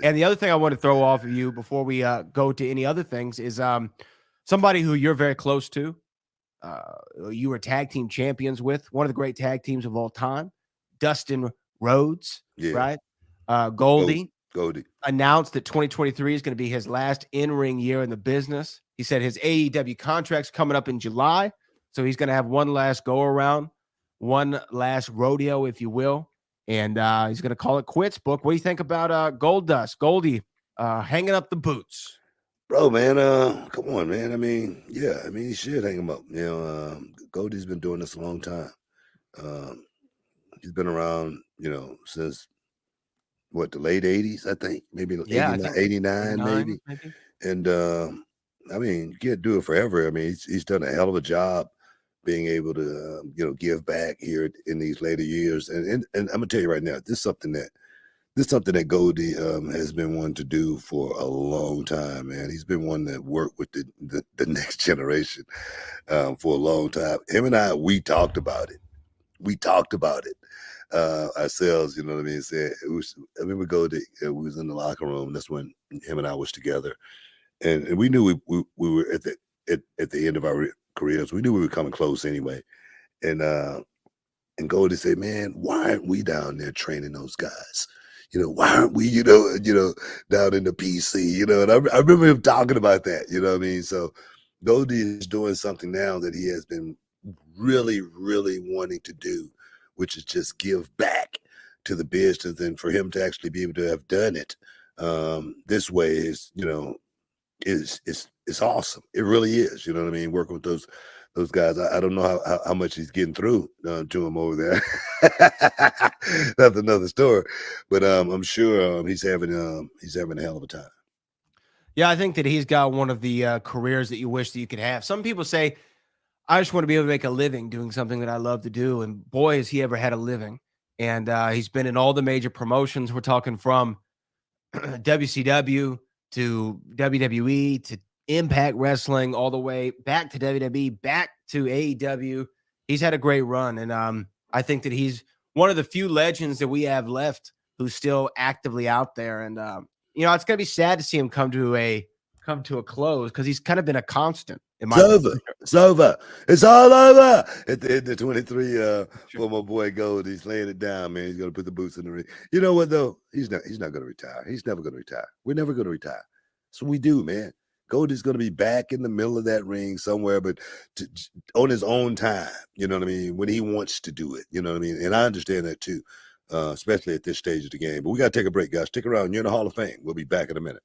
And the other thing I want to throw off of you before we go to any other things is somebody who you're very close to. You were tag team champions with one of the great tag teams of all time, Dustin Rhodes, Yeah, right? Goldie, Goldie Goldie. announced that 2023 is going to be his last in-ring year in the business. He said his AEW contract's coming up in July, so he's going to have one last go around, one last rodeo, if you will, and he's going to call it quits. Book, what do you think about Goldust, Goldie, hanging up the boots? Bro, man, come on, man. I mean, yeah, I mean, he should hang him up. Goldie's been doing this a long time. Um, he's been around, since what, the late 80s, I think, maybe Yeah, I 89, think 89 89 maybe. maybe. And I mean, you can't do it forever. I mean, he's done a hell of a job being able to, give back here in these later years. And I'm gonna tell you right now, this is something that Goldie has been one to do for a long time, man. He's been one that worked with the next generation for a long time. Him and I, we talked about it. We talked about it ourselves. You know what I mean? I remember Goldie. We was in the locker room. That's when him and I was together, and we knew we were at the end of our careers. We knew we were coming close anyway. And and Goldie said, "Man, why aren't we down there training those guys? Why aren't we, down in the PC? And I remember him talking about that. You know what I mean? So Goldie is doing something now that he has been really, really wanting to do, which is just give back to the business, and for him to actually be able to have done it this way is awesome. It really is. You know what I mean? Working with those guys. I don't know how much he's getting through to him over there. That's another story, but I'm sure he's having a hell of a time. Yeah, I think that he's got one of the careers that you wish that you could have. Some people say, I just want to be able to make a living doing something that I love to do. And boy, has he ever had a living. And he's been in all the major promotions. We're talking from WCW to WWE to Impact Wrestling, all the way back to WWE, back to AEW. He's had a great run. And I think that he's one of the few legends that we have left who's still actively out there. And, it's going to be sad to see him come to a close because he's kind of been a constant in It's my book. over. It's over. It's all over. At the end of 23, Sure. for my boy Gold, he's laying it down, man. He's gonna put the boots in the ring. You know what though? He's not gonna retire. He's never gonna retire. We're never gonna retire. So we do, man. Gold is gonna be back in the middle of that ring somewhere, but on his own time. You know what I mean? When he wants to do it. You know what I mean? And I understand that too, especially at this stage of the game. But we gotta take a break, guys. Stick around. You're in the Hall of Fame. We'll be back in a minute.